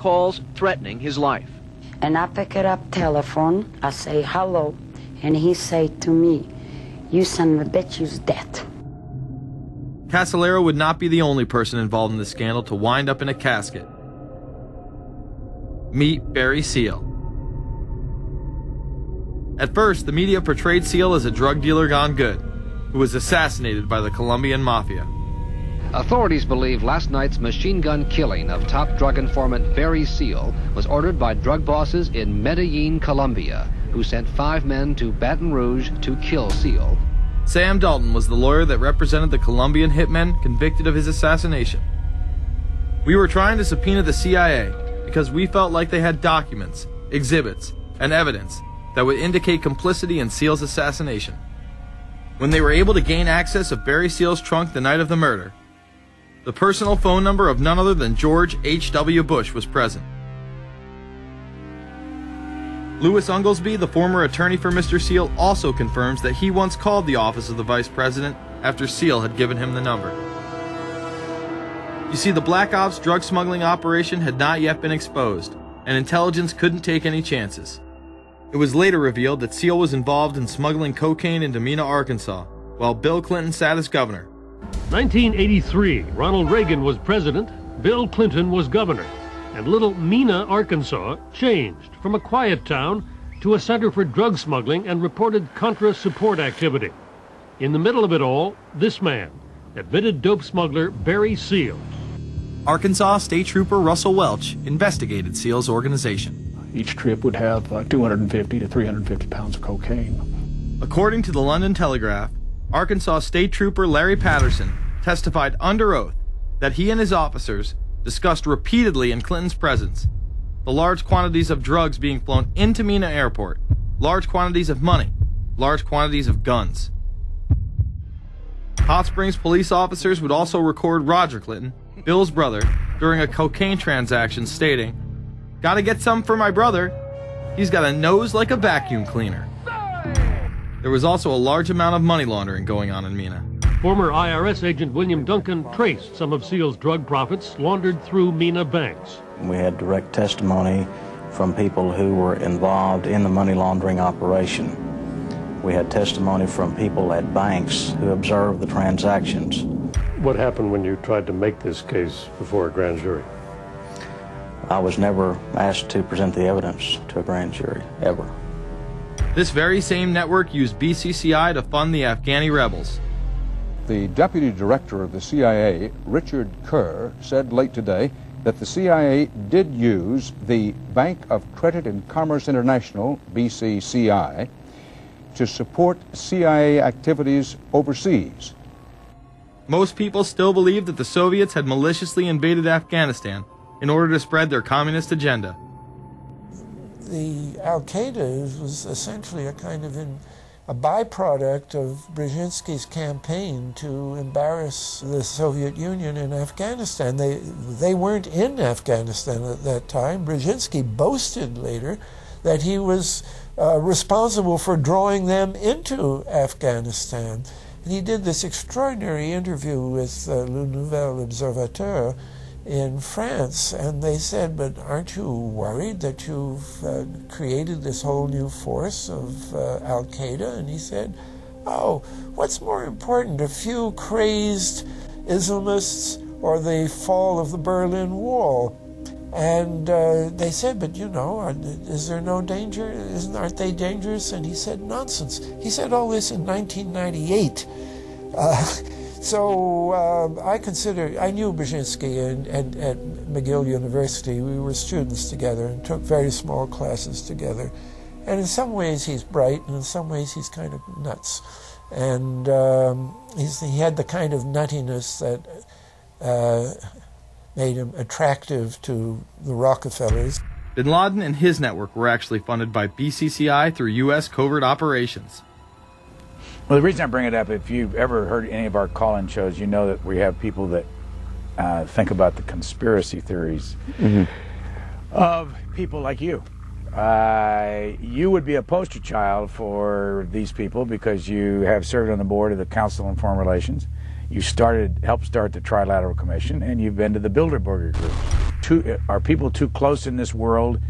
calls threatening his life. And I pick it up telephone, I say hello, and he say to me, "You son of a bitch, you's dead." Casolaro would not be the only person involved in the scandal to wind up in a casket. Meet Barry Seal. At first, the media portrayed Seal as a drug dealer gone good, who was assassinated by the Colombian mafia. Authorities believe last night's machine gun killing of top drug informant Barry Seal was ordered by drug bosses in Medellin, Colombia, who sent 5 men to Baton Rouge to kill Seal. Sam Dalton was the lawyer that represented the Colombian hitmen convicted of his assassination. We were trying to subpoena the CIA because we felt like they had documents, exhibits, and evidence that would indicate complicity in Seal's assassination. When they were able to gain access of Barry Seal's trunk the night of the murder, the personal phone number of none other than George H.W. Bush was present. Louis Unglesby, the former attorney for Mr. Seal, also confirms that he once called the office of the vice president after Seal had given him the number. You see, the Black Ops drug smuggling operation had not yet been exposed, and intelligence couldn't take any chances. It was later revealed that Seal was involved in smuggling cocaine into Mena, Arkansas, while Bill Clinton sat as governor. 1983, Ronald Reagan was president, Bill Clinton was governor, and little Mena, Arkansas changed from a quiet town to a center for drug smuggling and reported Contra support activity. In the middle of it all, this man, admitted dope smuggler Barry Seal. Arkansas State Trooper Russell Welch investigated Seal's organization. Each trip would have 250 to 350 pounds of cocaine. According to the London Telegraph, Arkansas State Trooper Larry Patterson testified under oath that he and his officers discussed repeatedly in Clinton's presence the large quantities of drugs being flown into Mena Airport, large quantities of money, large quantities of guns. Hot Springs police officers would also record Roger Clinton, Bill's brother, during a cocaine transaction stating, "Gotta get some for my brother. He's got a nose like a vacuum cleaner." There was also a large amount of money laundering going on in Mena. Former IRS agent William Duncan traced some of Seal's drug profits laundered through Mena banks. We had direct testimony from people who were involved in the money laundering operation. We had testimony from people at banks who observed the transactions. What happened when you tried to make this case before a grand jury? I was never asked to present the evidence to a grand jury, ever. This very same network used BCCI to fund the Afghani rebels. The deputy director of the CIA, Richard Kerr, said late today that the CIA did use the Bank of Credit and Commerce International, BCCI, to support CIA activities overseas. Most people still believe that the Soviets had maliciously invaded Afghanistan in order to spread their communist agenda. The Al-Qaeda was essentially a kind of a byproduct of Brzezinski's campaign to embarrass the Soviet Union in Afghanistan. They weren't in Afghanistan at that time. Brzezinski boasted later that he was responsible for drawing them into Afghanistan. And he did this extraordinary interview with Le Nouvel Observateur in France, and they said, "But aren't you worried that you've created this whole new force of Al-Qaeda?" And he said, "Oh, what's more important, a few crazed Islamists or the fall of the Berlin Wall?" And they said, "But you know, is there no danger? Aren't they dangerous?" And he said, "Nonsense." He said all this in 1998. So I knew Brzezinski at McGill University. We were students together and took very small classes together. And in some ways he's bright, and in some ways he's kind of nuts. And he had the kind of nuttiness that made him attractive to the Rockefellers. Bin Laden and his network were actually funded by BCCI through U.S. covert operations. Well, the reason I bring it up, if you've ever heard any of our call-in shows, you know that we have people that think about the conspiracy theories of people like you. You would be a poster child for these people because you have served on the board of the Council on Foreign Relations. You helped start the Trilateral Commission, and you've been to the Bilderberger Group. people too close in this world?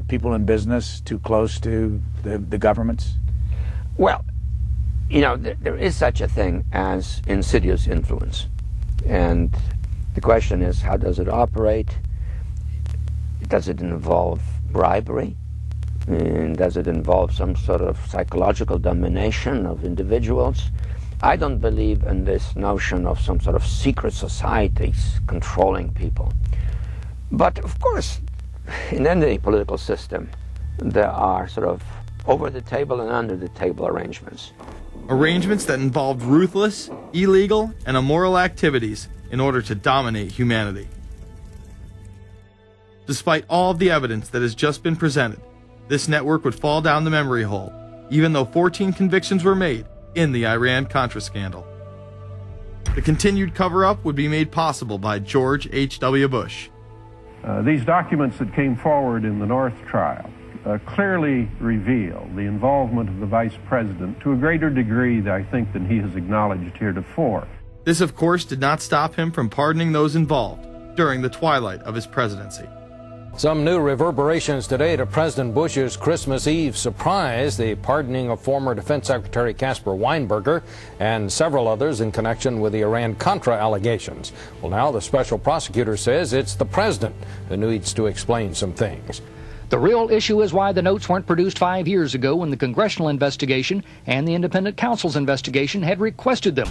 People in business too close to the governments? Well, you know, there is such a thing as insidious influence. And the question is, how does it operate? Does it involve bribery? And does it involve some sort of psychological domination of individuals? I don't believe in this notion of some sort of secret societies controlling people. But of course, in any political system, there are sort of over-the-table and under-the-table arrangements. Arrangements that involved ruthless, illegal, and immoral activities in order to dominate humanity. Despite all of the evidence that has just been presented, this network would fall down the memory hole, even though 14 convictions were made in the Iran-Contra scandal. The continued cover-up would be made possible by George H.W. Bush. These documents that came forward in the North trial clearly reveal the involvement of the Vice President to a greater degree, I think, than he has acknowledged heretofore. This, of course, did not stop him from pardoning those involved during the twilight of his presidency. Some new reverberations today to President Bush's Christmas Eve surprise, the pardoning of former Defense Secretary Caspar Weinberger and several others in connection with the Iran-Contra allegations. Well, now the special prosecutor says it's the president who needs to explain some things. The real issue is why the notes weren't produced 5 years ago when the congressional investigation and the independent counsel's investigation had requested them.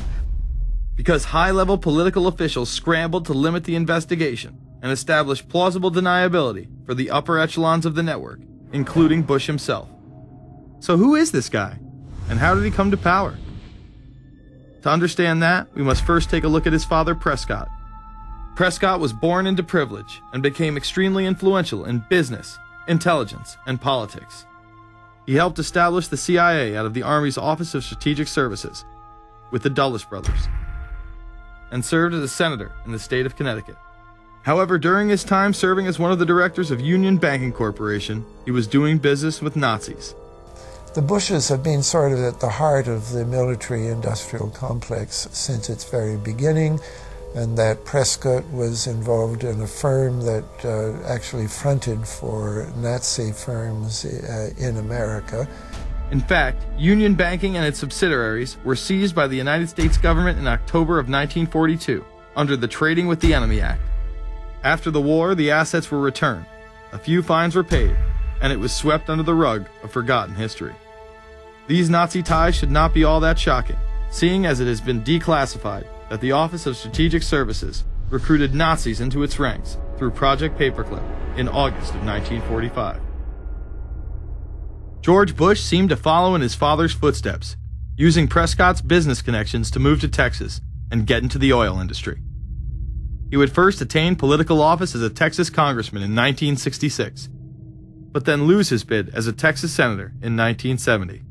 Because high-level political officials scrambled to limit the investigation and establish plausible deniability for the upper echelons of the network, including Bush himself. So who is this guy, and how did he come to power? To understand that, we must first take a look at his father, Prescott. Prescott was born into privilege and became extremely influential in business, intelligence, and politics. He helped establish the CIA out of the Army's Office of Strategic Services with the Dulles brothers, and served as a senator in the state of Connecticut. However, during his time serving as one of the directors of Union Banking Corporation, he was doing business with Nazis. The Bushes have been sort of at the heart of the military-industrial complex since its very beginning, and that Prescott was involved in a firm that actually fronted for Nazi firms in America. In fact, Union Banking and its subsidiaries were seized by the United States government in October of 1942 under the Trading with the Enemy Act. After the war, the assets were returned, a few fines were paid, and it was swept under the rug of forgotten history. These Nazi ties should not be all that shocking, seeing as it has been declassified that the Office of Strategic Services recruited Nazis into its ranks through Project Paperclip in August of 1945. George Bush seemed to follow in his father's footsteps, using Prescott's business connections to move to Texas and get into the oil industry. He would first attain political office as a Texas congressman in 1966, but then lose his bid as a Texas senator in 1970.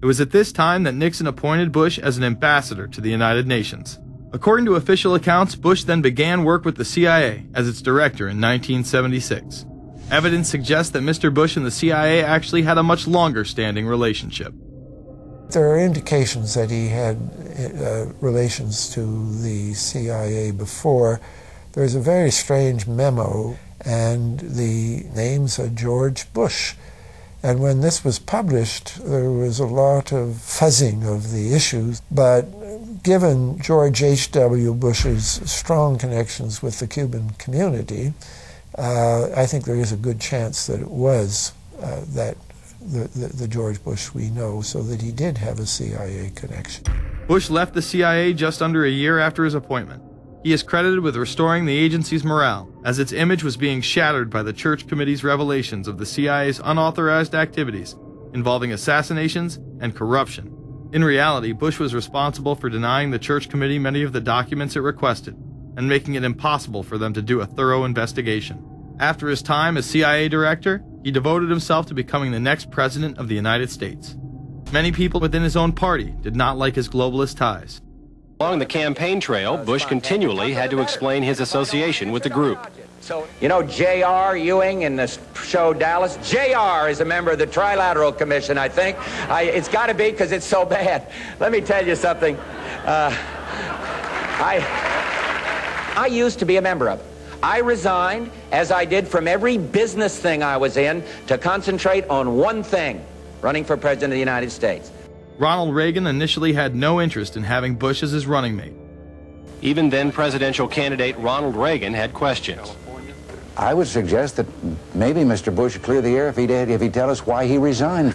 It was at this time that Nixon appointed Bush as an ambassador to the United Nations. According to official accounts, Bush then began work with the CIA as its director in 1976. Evidence suggests that Mr. Bush and the CIA actually had a much longer-standing relationship. There are indications that he had relations to the CIA before. There's a very strange memo, and the names are George Bush. And when this was published, there was a lot of fuzzing of the issues, but given George H.W. Bush's strong connections with the Cuban community, I think there is a good chance that it was the George Bush we know, so that he did have a CIA connection. Bush left the CIA just under a year after his appointment. He is credited with restoring the agency's morale, as its image was being shattered by the Church Committee's revelations of the CIA's unauthorized activities involving assassinations and corruption. In reality, Bush was responsible for denying the Church Committee many of the documents it requested, and making it impossible for them to do a thorough investigation. After his time as CIA director, he devoted himself to becoming the next president of the United States. Many people within his own party did not like his globalist ties. Along the campaign trail, Bush continually had to explain his association with the group. You know J.R. Ewing in the show Dallas? J.R. is a member of the Trilateral Commission, I think. It's got to be because it's so bad. Let me tell you something. I used to be a member of it. I resigned, as I did from every business thing I was in, to concentrate on one thing, running for President of the United States. Ronald Reagan initially had no interest in having Bush as his running mate. Even then presidential candidate Ronald Reagan had questions. I would suggest that maybe Mr. Bush would clear the air if he'd tell us why he resigned.